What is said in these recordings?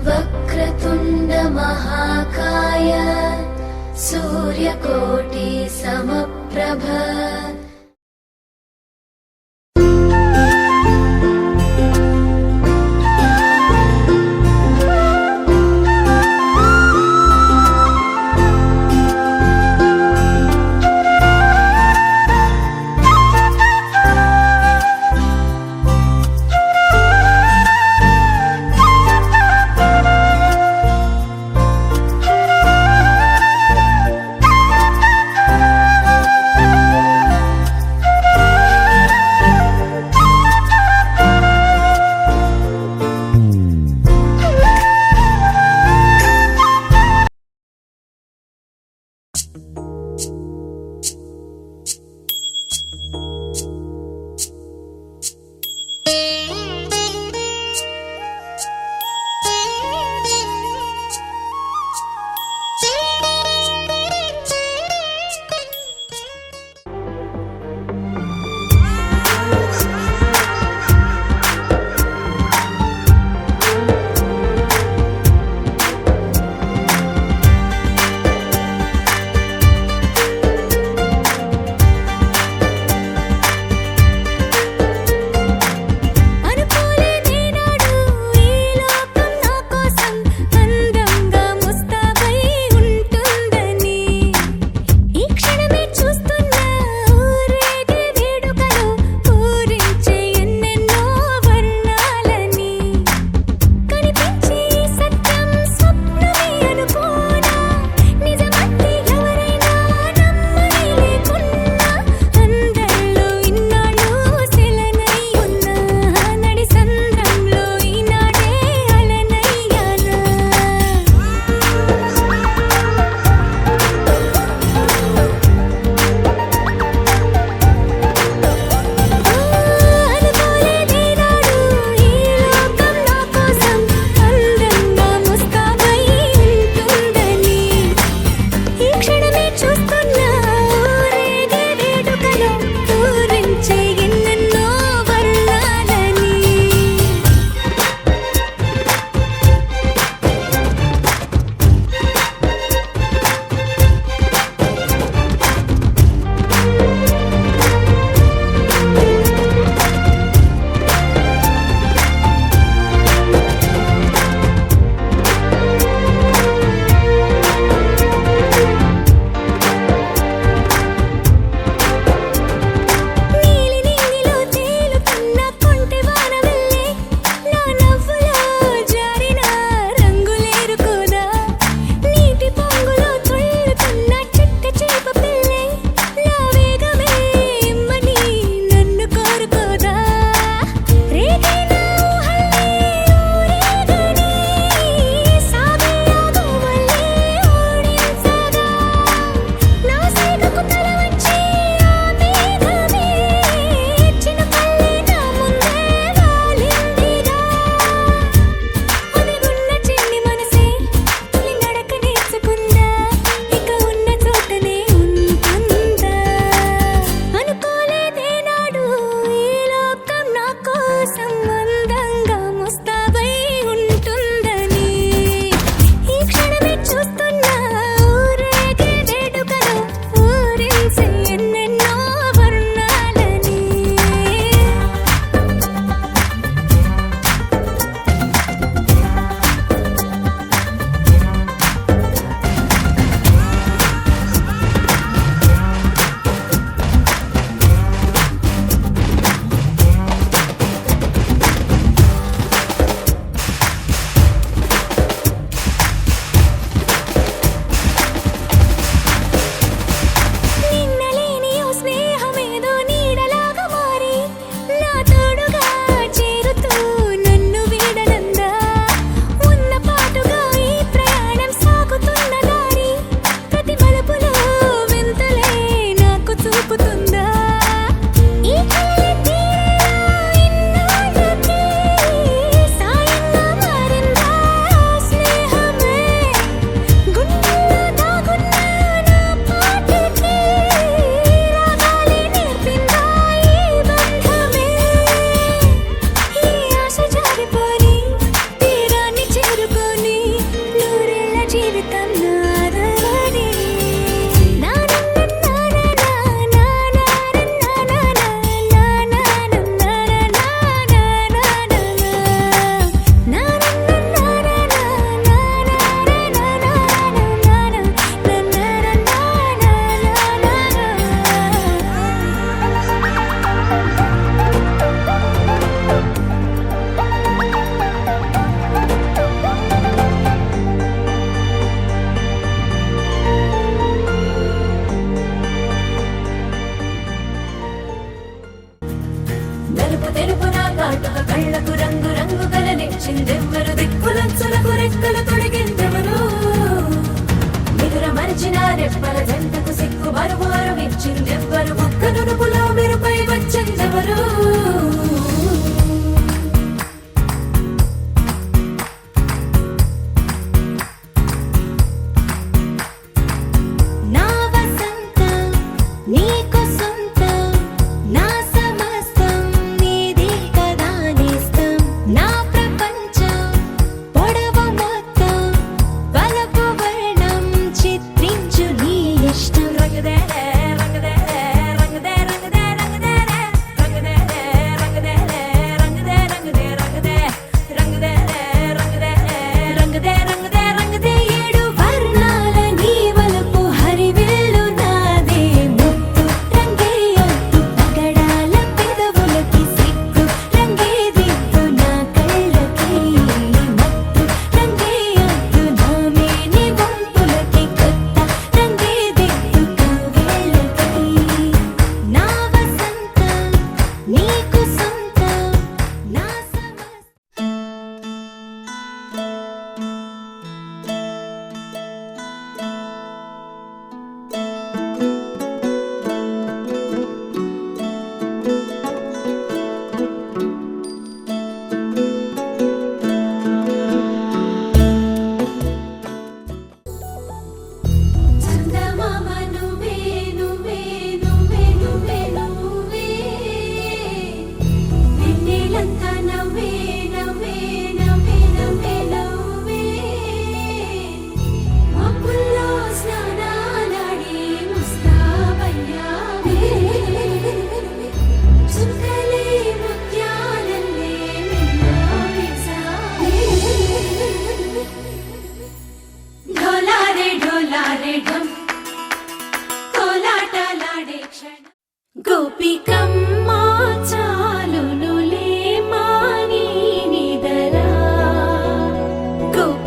वक्रतुण्ड महाकाय सूर्यकोटि समप्रभ।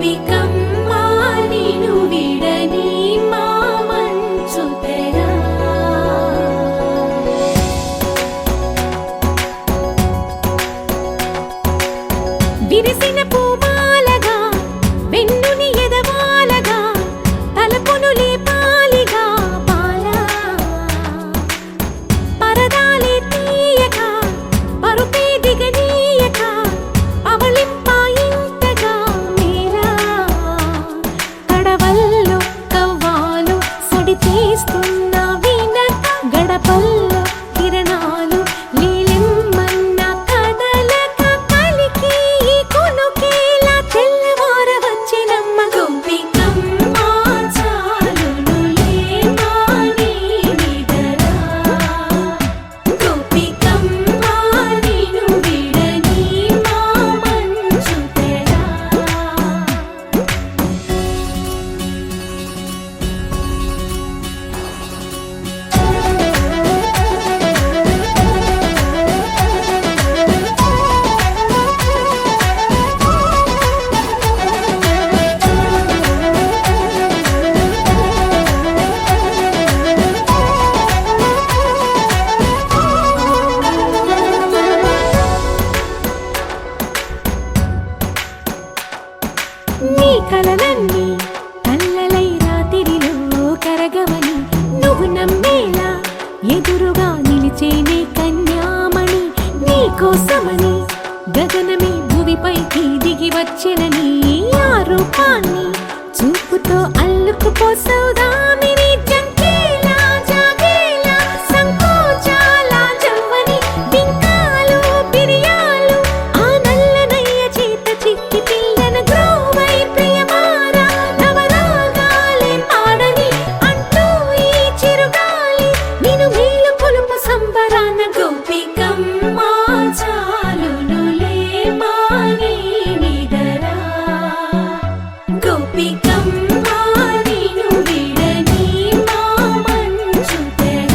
గోపికమ్మ నిను విడని మా మంచు తెర. విరిసిన పూమాలగా వెన్నుని ఎదవాలగా తలపును లేపాలిగా బాలా పరదాలే తీయక పరుపే దిగనీయక అవలింపాయింతగా మేలా కడవల్లో కవ్వాలు సడి తీస్తున్న వినక గడపల్లో కిరణాలు లీలెమ్మన్న కదలక కలికి ఈ కొనుకేలా తెల్లవార వచ్చినమ్మ. గోపికమ్మ చాలునులే మాని నిదర. గోపికమ్మ నిను విడని మా మంచు తెర. నీ కలలన్నీ కల్లలై రాత్రిలో కరగవని నువ్వు నమ్మేలా ఎదురుగా నిలిచేనే కన్యామణి. నీ కోసమని గగనమే భూమిపైకి దిగి వచ్చెనని ఆ రూపాన్ని చూపుతో అల్లుకుపోసౌదామిని. జంకేలా జాగేలా సంకోచాల జవ్వని బింకాలు బిరియాలు ఆ నల్లనయ్య చేత చిక్కి పిల్లన గ్రోవై ప్రియమారా నవరాగాలే పాడని అంటూ ఈ చిరుగాలి నిన్ను మేలు కొలుపు సంబరాన. గోపికమ్మ చాలునులే మాని నిదర. గోపికమ్మ నిను విడని మా మంచు తెర.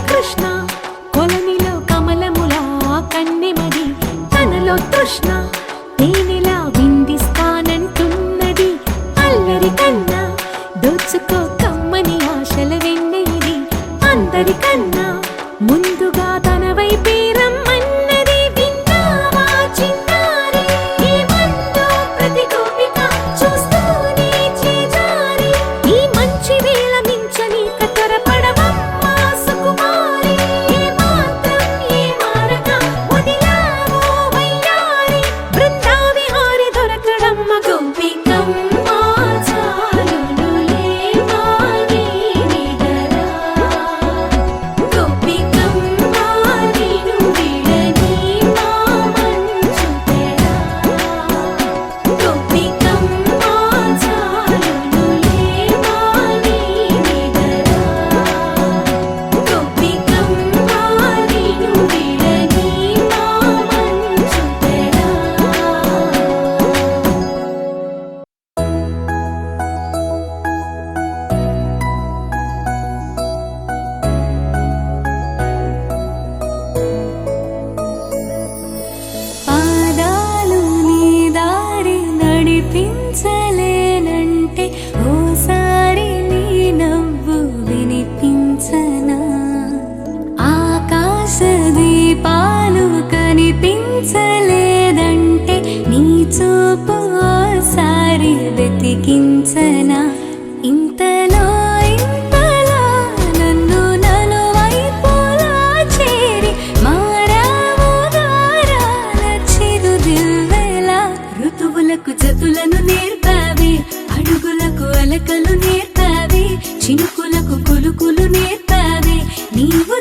కృష్ణ కొలనిలో కమలములా కన్నెమది తనలో తృష్ణ తేనెలా విందిస్తానంటున్నది. అల్లరి కన్నా దోచుకో కమ్మని ఆశల వెన్నెయిది. అందరికన్నా ముందుగా తన వైపే రమ్మన్నది. విన్నావా చిన్నారి ఏమందో ప్రతి గోపిక చూస్తూనే చేజారి. ఈ మంచి వేళ మించని కతరపడవమ్మ సుకుమారి. ఏ మాత్రం ఏ మారక వదిలావో వయ్యారి బృందావిహారి దొరకడమ్మ. గోపికమ్మ చాలునులే మాని నిదర. గోపికమ్మ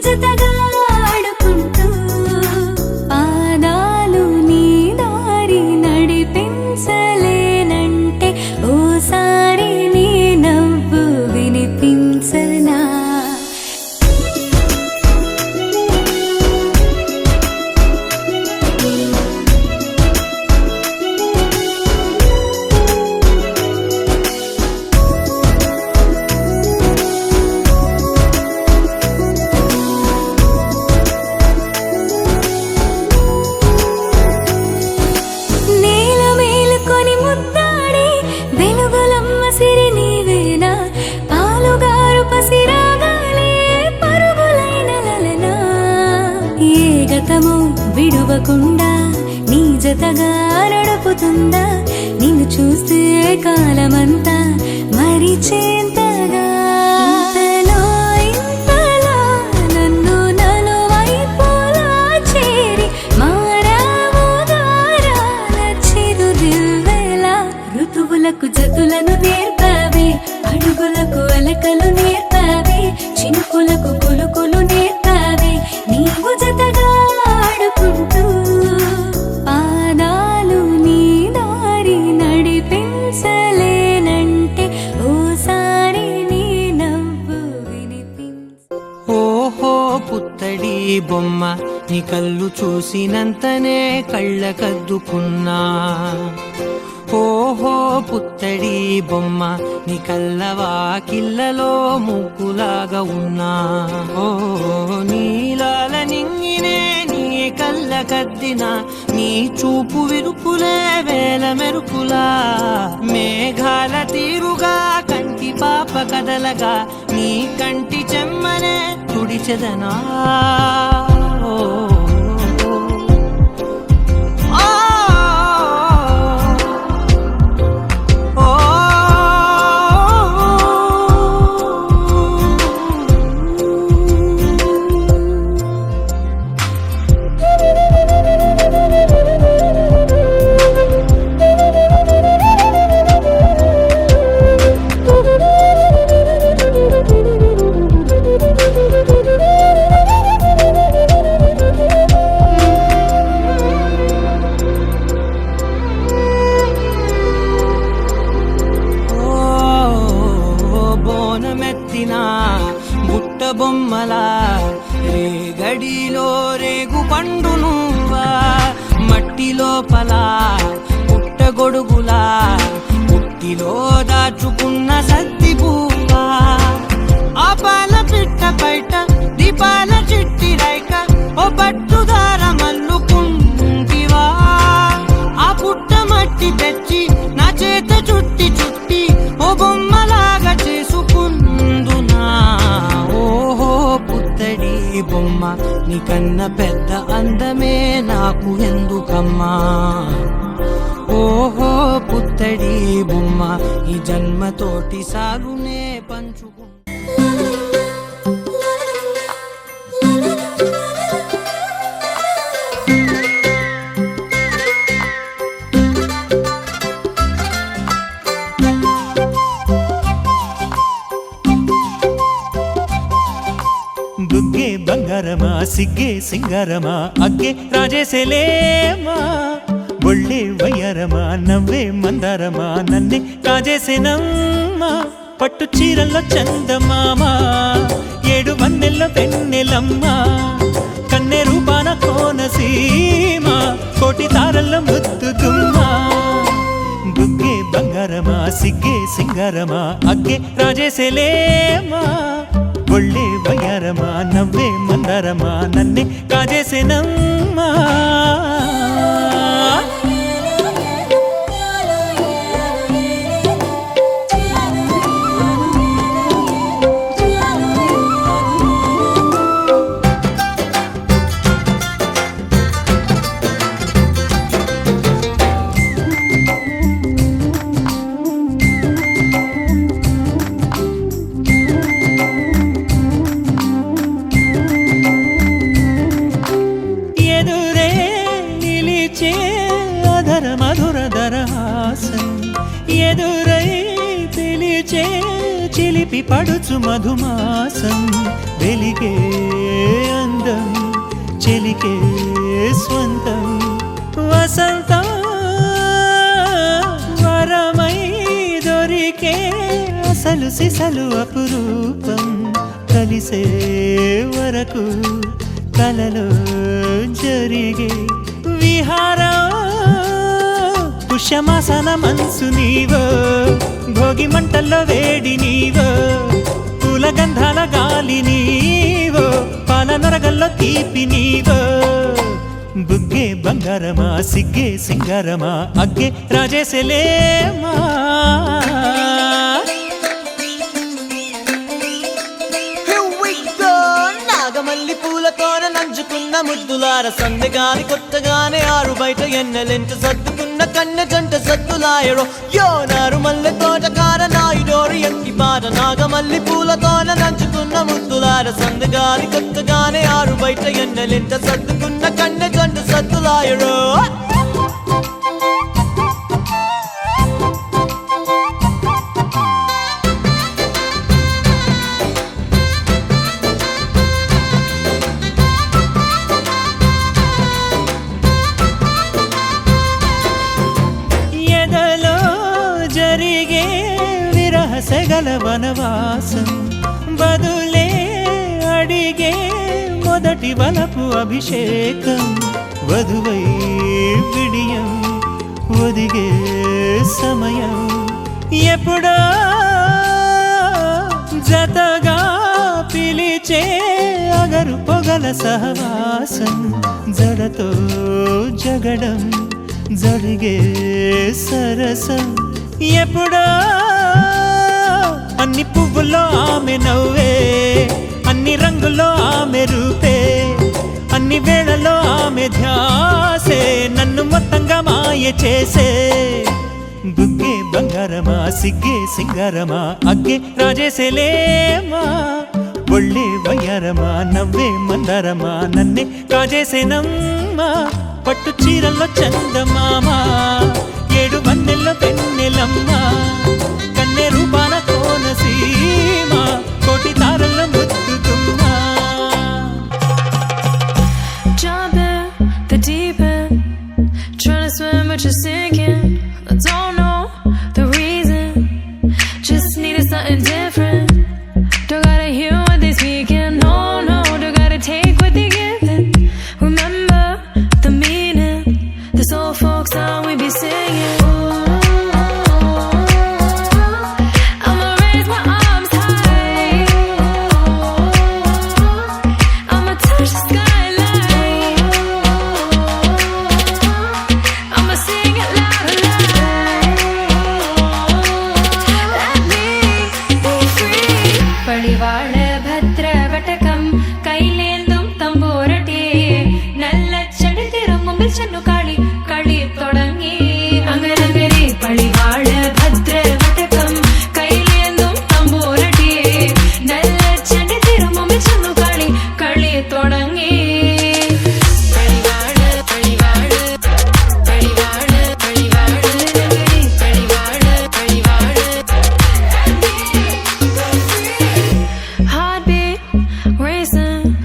జతగా ఆడుకుంటూ పాదాలు నీ దారి నడిపించలేనంటే ఓసారి నీ నవ్వు వినిపించనా విడువకుండా నీ జతగా నడుపుతుందా నిన్ను చూస్తే కాలమంతా మరిచేంతగా ఇంతలా నన్ను నలువైపులా చేరి మారావు దారాల చిరుదివ్వెలా ఋతువులకు జతులను నేర్పావే అడుగులకు అలకలు నేర్పావే చినుకులకు కొలుకులు నేర్పావే నీవు జతగా ఆడుకుంటూ పాదాలు నీ దారి నడిపించలేనంటే ఓసారి నీ నవ్వు వినిపించ ఓహో పుత్తడి బొమ్మ నీ కళ్ళు చూసినంతనే కళ్ళకద్దుకున్నా ఓహో పుత్తడి బొమ్మ నీ కళ్ళవాకిళ్ళలో ముగ్గులాగా ఉన్నా ఓ నీలాల నింగినే నీ కళ్ళకద్దిన నీ చూపు విరుపులే వేల మెరుపులా మేఘాల తీరుగా కంటి పాప కదలగా నీ కంటి చెమ్మనే తుడిచెదనా బుట్ట బొమ్మలా రేగడిలో రేగు పండు నువ్వా మట్టి లోపల పుట్టగొడుగులా పుట్టిలో దాచుకున్న సత్తి పువ్వా ఆ పాల పిట్ట బయట దీపాల చిట్టి రైక ఓ పట్టుదార మల్లుకుంటివా ఆ పుట్ట మట్టి తెచ్చి నా చేత చుట్టి చుట్టి ఓ బొమ్మలాగా చేసుకుందునా ఓహో పుత్తడి బొమ్మ నీకన్న పెద్ద అందమే నాకు ఎందుకమ్మా ఓహో పుత్తడి బొమ్మ ఈ జన్మతోటి సాగునే పంచుకుంటా బుగ్గే బంగారమా సిగ్గే సింగారమా అగ్గే రాజేసేలేమా ఒళ్ళే వయ్యారమా నవ్వే మందారమా నన్నే కాజేసేనమ్మా పట్టు చీరల్లో చందమామా ఏడు వన్నెల్లో వెన్నెలమ్మా కన్నె రూపాన కోనసీమ కోటి తారల్లో ముద్దుగుమ్మా బుగ్గే బంగారమా సిగ్గే సింగారమా అగ్గే రాజేసేలేమా ఒళ్ళే వయ్యారమా నవ్వే మందారమా నన్నే కాజేసేనమ్మా ఎదురై పిలిచే చిలిపి పడుచు మధుమాసం వెలిగే అందం చెలికే స్వంతం వసంతం వరమై దొరికే అసలు సిసలు అపురూపం కలిసే వరకు కలలో జరిగే విహారం పుష్యమాసన మనసు నీవో భోగి మంటల్లో వేడి నీవో పూల గంధాల గాలి నీవో పాల నరగల్లో తీపి నీవో బుగ్గే బంగారమా సిగ్గే సింగారమా అగ్గే రాజేసలేమా నాగమల్లి పూలతోన నంచుకున్న ముద్దులార సందగాని కొత్తగానే ఆరు బయట ఎన్నెలెంట సర్దుకున్న కన్నె జంట సద్దులాయరో యో నారు మల్లె తోటకార నాయుడోరు ఎంకి పాట నాగమల్లి పూలతోన నంచుకున్న ముద్దులార సందగాని కొత్తగానే ఆరు బయట ఎన్నెలెంట సర్దుకున్న కన్నె జంట సద్దులాయరో సెగల వనవాసం బదులే అడిగే మొదటి వలపు అభిషేకం వధువై విడియం ఒదిగే సమయం ఎప్పుడో జతగా పిలిచే అగరు పొగల సహవాసం జడతో జగడం జరిగే సరసం ఎప్పుడో అన్ని పువ్వుల్లో ఆమె నవ్వే అన్ని రంగుల్లో ఆమె రూపే అన్ని వేళల్లో ఆమె ధ్యాసే నన్ను మొత్తంగా మాయ చేసే బుగ్గే బంగారమా సిగ్గే సింగారమా అగ్గే రాజేసేలేమా ఒళ్ళే వయ్యారమా నవ్వే మందారమా నన్నే కాజేసేనమ్మా పట్టు చీరల్లో చందమామా ఏడు వన్నెల్లో పెన్నెలమ్మా కన్నె రూపాన కోనసీమ కోటి తారల్లో ముద్దుతుమ్మా Jump in the deep end, trying to swim but you're sinking. I don't know the reason, just needed something different. Don't gotta hear what they speaking, no, no, don't gotta take what they giving. Remember the meaning, this old folk song we be singing.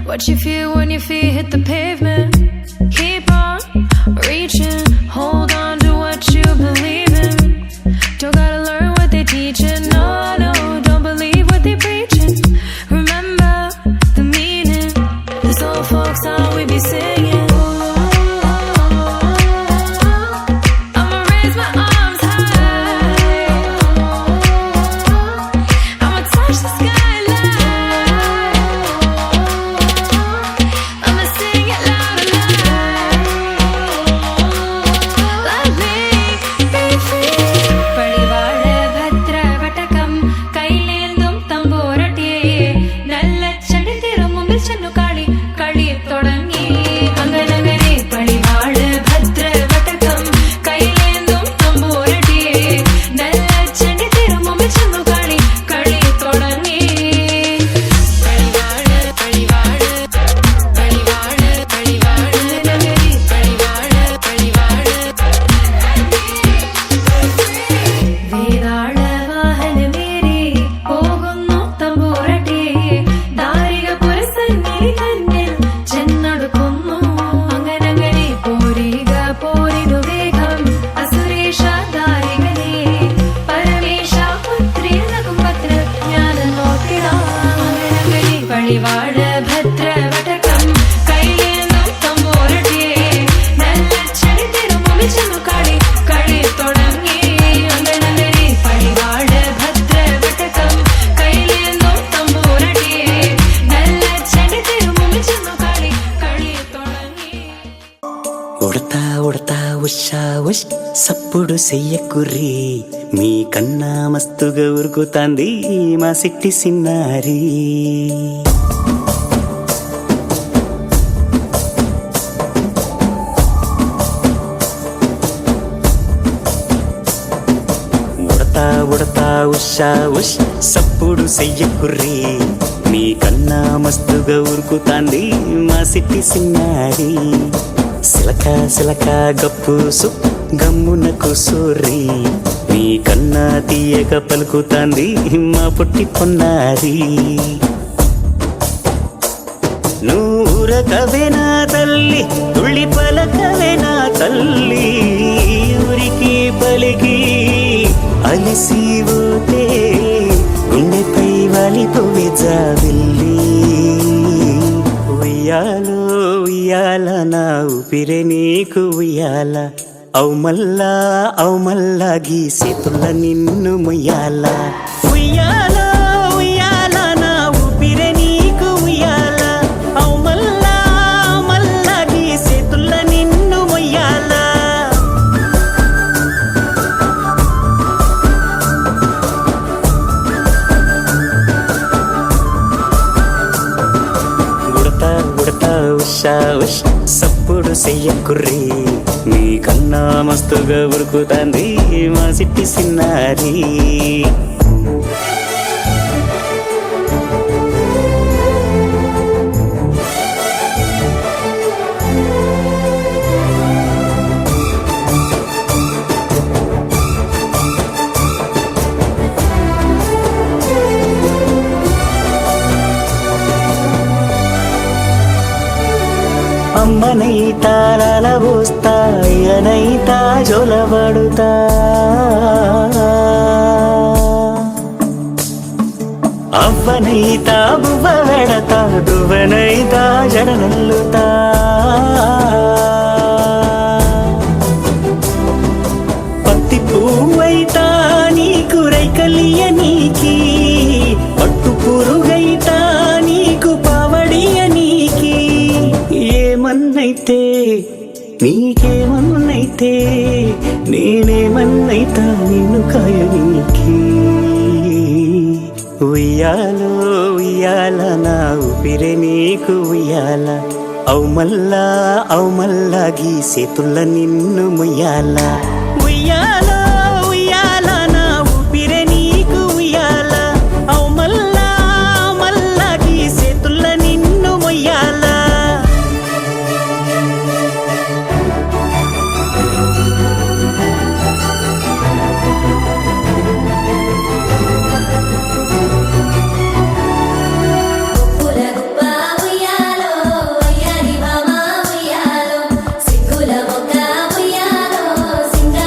What you feel when your feet hit the pavement. Keep on reaching, hold on to what you believe in. Don't gotta learn what they teaching, no, no, don't believe what they preaching. Remember the meaning, this old folk song we be singing. I'ma raise my arms high, I'ma touch the skyline, I'ma sing it loud. പടിവാട് ഭദ്രവടകം കൈലേന്തും തമ്പൂരട്ടെ നല്ലച്ചടി തിരുമുമിച്ചെന്നു കളി കളി തുടങ്ങി ഒന്നനന്ദരി പടിവാട് ഭദ്രവടകം കൈലേന്തും തമ്പൂരട്ടെ നല്ലച്ചടി തിരുമുമിച്ചെന്നു കളി കളി തുടങ്ങി ఉడతా ఉడతా ఉషా ఉష్ సప్పుడు చెయ్యకుర్రి మీ కన్నా మస్తుగా ఉరుకుతాంది మా సిట్టి సిన్నారి ఉడతా ఉడతా ఉషా ఉష్ సప్పుడు చెయ్యకుర్రి మీ కన్నా మస్తుగా ఉరుకుతాంది మా సిట్టి సిన్నారి సిలక సిలక గప్పుసు గమ్మున కూసోర్రి మీ కన్నా తీయక పలుకుతాంది మా పుట్టి పొన్నారి నూరకవేనా తల్లి తుళ్ళి పలకవేనా తల్లి ఊరికి పలికి అలిసిపోతే గుండెపై వాలిపోవే జాబిల్లి ఉయ్యాలో ఉయ్యాల నా ఊపిరే నీకు ఉయ్యాల అవు మల్లా గీసేతుల్ల నిన్ను ముయ్యాల ఉయ్యాల ఉయ్యాల నా ఊపిరే నీకు ఉయ్యాల అవు మల్లా గీసేతుల్ల నిన్ను ముయ్యాల ఉషా ఉష్ సప్పుడు చెయ్యకుర్రి మీ కన్నా మస్తుగా ఉరుకుతాంది మా సిట్టి సిన్నారి అమ్మనైతా లాలబోస్తా అయ్యనైతా జొలబడుతా అవ్వనైతా బువ్వ వెడతా దువ్వనైతా జడనల్లుతా పత్తి పువ్వైతా నీకు రైకలియ నీకి పట్టు పురుగైతా నీకు పావడియ నీకి ఏమన్నైతే నీకేమన్నైతే నేనేమన్నైతా నిన్ను కాయనీకి ఉయ్యాలో ఉయ్యాల నా ఊపిరే నీకు ఉయ్యాల అవు మల్లా గీసేతుల్ల నిన్ను ముయ్యాల ఉయ్యాలో ఉయ్యాల నా ఊపిరే నీకు ఉయ్యాల అవు మల్లా గీసేతుల్ల నిన్ను ముయ్యాల సింగ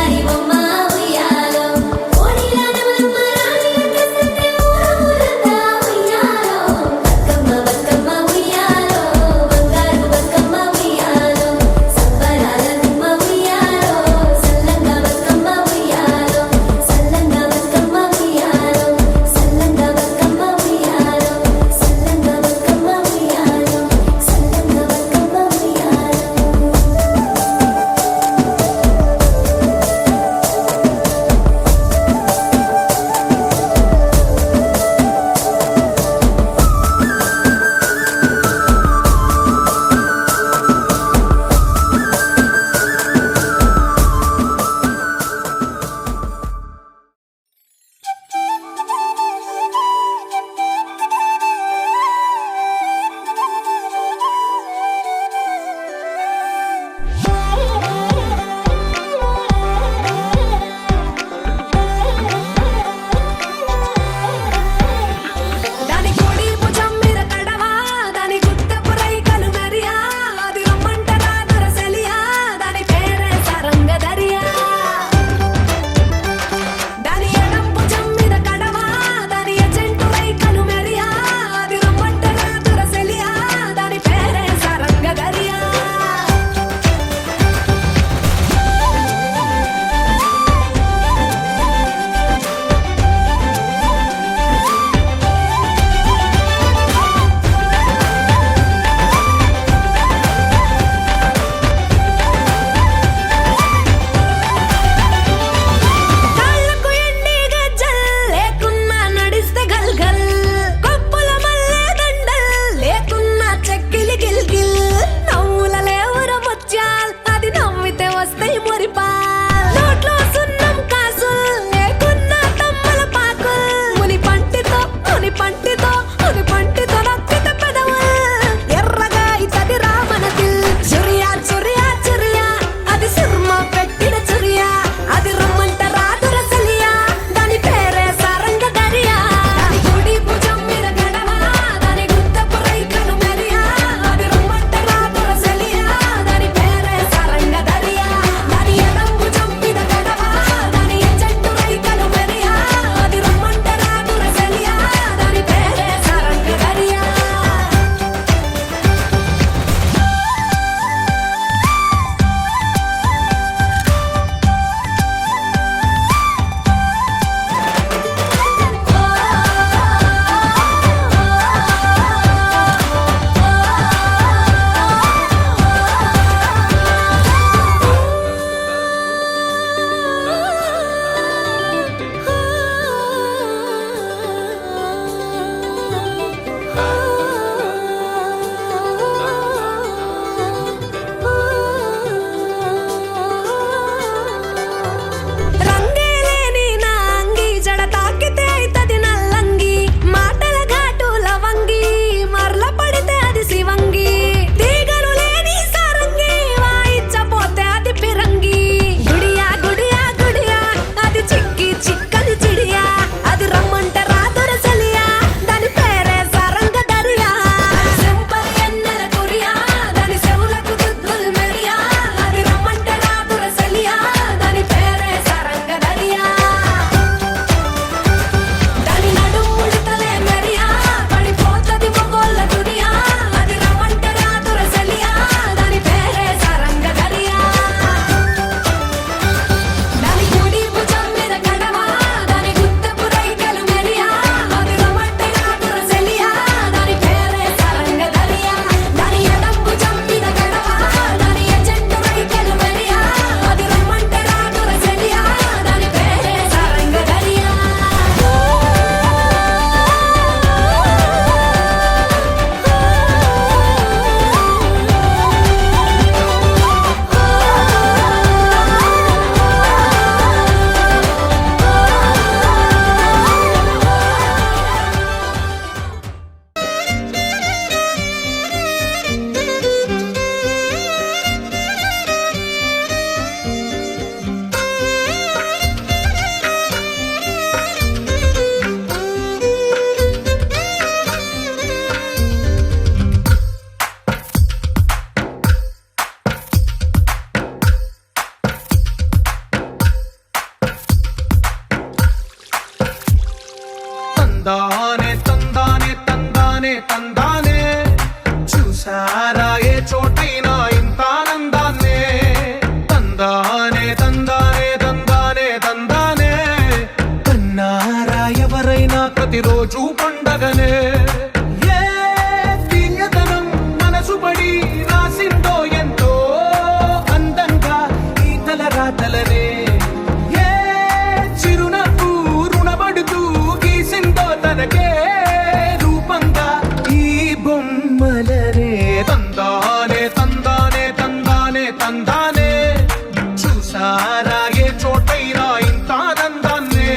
తందానే చూసారా ఏ చోటైనా ఇంత ఆనందాన్నే తందానే తందానే తందానే తందానే కన్నారా ఎవరైనా ప్రతిరోజు పండగనే ఏ దివ్యతనం మనసు పడి రాసిందో ఎంతో అందంగా ఈ తలరాతలనే ఏ చిరునవ్వు రుణపడుతూ గీసిందో తనకే రూపంగా ఈ బొమ్మలనే తందానే తందానే తందానే తందానే చూసారా ఏ చోటైనా ఇంత ఆనందాన్నే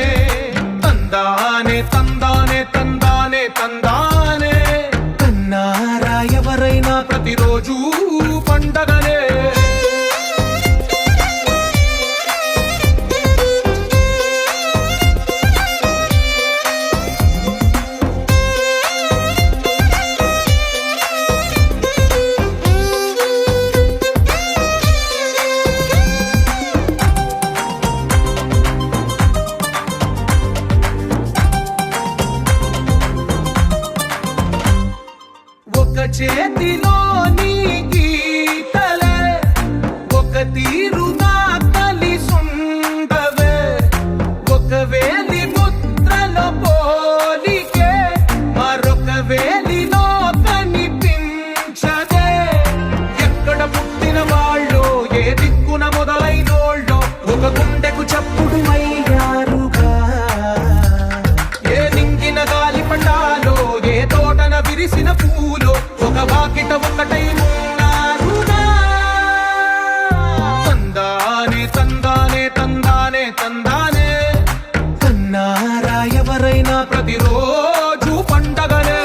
తందానే తందానే తందానే తందానే కన్నారా ఎవరైనా ప్రతిరోజు పండగనే ఒక చేతిలో నీ గీతలే ఒక తీరుగా కలిసుండవే ఒక వేలి ముద్రల పోలికే మరొక వేలిలో కనిపించదే ఎక్కడ పుట్టిన వాళ్ళు ఏ దిక్కున మొదలైనోళ్ళో ఒక గుండెకు చప్పుడు అయ్యారుగా ఏ నింగిన గాలి పటాలో ఏ తోటన విరిసిన పూలో ఒక వాకిట ఒకటై ఉన్నారుగా తందానే తందానే తందానే తందానే కన్నారా ఎవరైనా ప్రతిరోజు పండగనే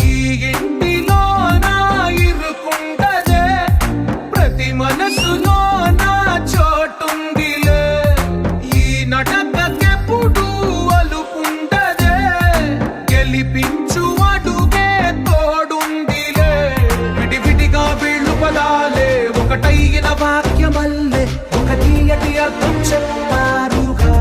ఈ ఇంటిలో నా ఇరుకుండదే ప్రతి మనసులో నా చోటుందిలే ఈ నటకెప్పుడు అలుపుండదే గెలిపించు అడుగే తోడుందిలే విడివిడిగా వీళ్ళు పదాలే ఒకటైన వాక్యమల్లే ఒక తీయటి అర్థం చెప్పారుగా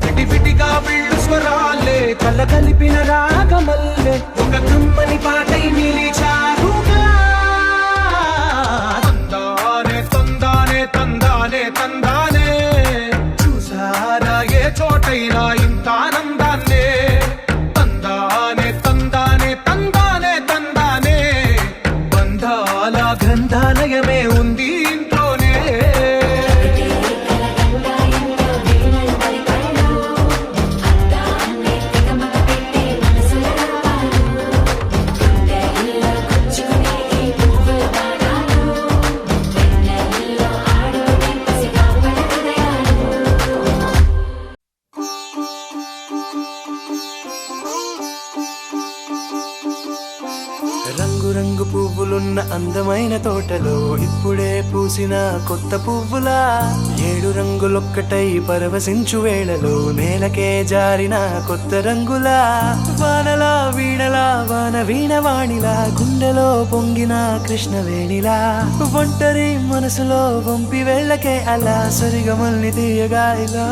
విడివిడిగా వీళ్ళు స్వరాలే కలగలిపిన రాగమల్లే ఒక కమ్మని పాటై నిలిచారుగా తందానే తందానే తందానే తందానే చూసారా ఏ చోటైనా ఇంత ఆనందాన్నే తందానే తందానే తందానే తందానే బంధాల గ్రంథాలయమే ఉంది ఇంట్లోనే రంగు రంగు పువ్వులున్న అందమైన తోటలో ఇప్పుడే పూసిన కొత్త పువ్వులా 7 రంగులొక్కటై పరవశించు వేళలో నేలకే జారిన కొత్త రంగులా వానలా వీణలా వాన వీణవాణిలా గుండెలో పొంగిన కృష్ణవేణిలా ఒంటరి మనసులో వంపి వెళ్ళకే అలా సరిగమల్ని తీయగా ఇలా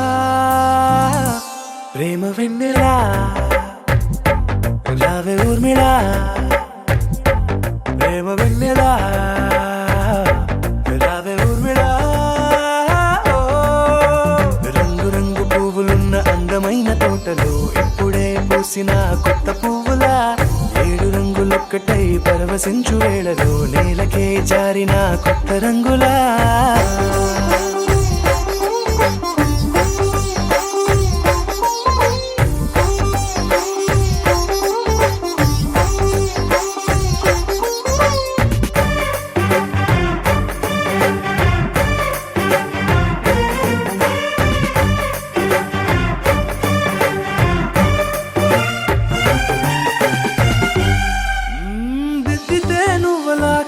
ప్రేమ వెన్నెలా రావే ఊర్మిళా ప్రేమ వెన్నెలా రావే ఊర్మిళా రంగు రంగు పువ్వులున్న అందమైన తోటలో ఇప్పుడే పూసిన కొత్త పువ్వులా 7 రంగులొక్కటై పరవశించు వేళలో నేలకే జారిన కొత్త రంగులా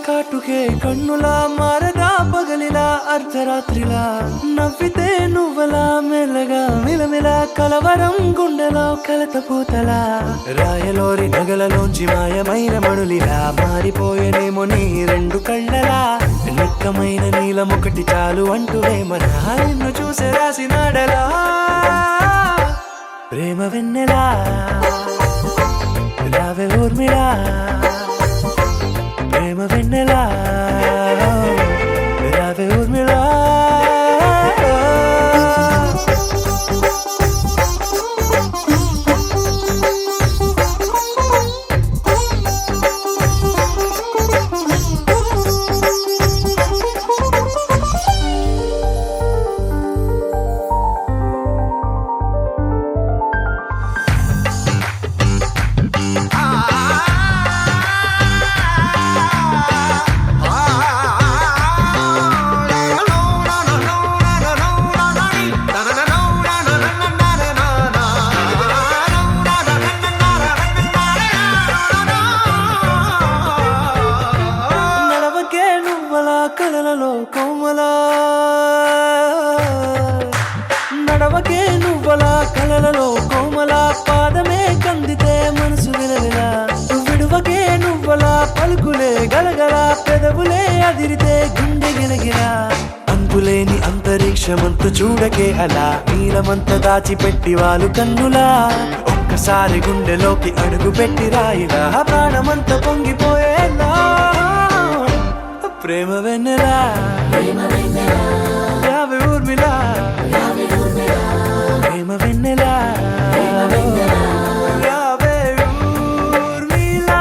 కాటుకే కన్నులా మారదా పగలిలా అర్ధరాత్రిలా నవ్వితే నువ్వలా మెల్లగా మిలమిలా కలవరం గుండెలో కలత పూతలా రాయలోరి నగలలోంచి మాయమైన మణులిలా మారిపోయేనేమో నీ రెండు కళ్ళలా నిక్కమైన నీలం ఒకటి చాలు అంటూ వేమనా నిన్ను చూసే రాసినాడలా ప్రేమ వెన్నెలా రావే ఊర్మిళా ప్రేమ వెన్నెలా రావే ఊర్మిళా నడవకే నువ్వలా కలలలో కోమలా నడవకే నువ్వలా కలలలో కోమలా పాదమే కందితే మనసు విలవిలా విడువకే నువ్వలా పలుకులే గలగల పెదవులే అదిరితే గుండె గిలగిలా అంతులేని అంతరిక్షమంత చూడకే అలా నీలమంత దాచిపెట్టి వాళ్ళు కన్నులా ఒక్కసారి గుండెలోకి అడుగు పెట్టి రాయిలా ప్రాణమంత పొంగిపోయేలా ప్రేమ వెన్నెలా రావే ఊర్మిళా ప్రేమ వెన్నెలా రావే ఊర్మిళా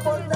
పొంద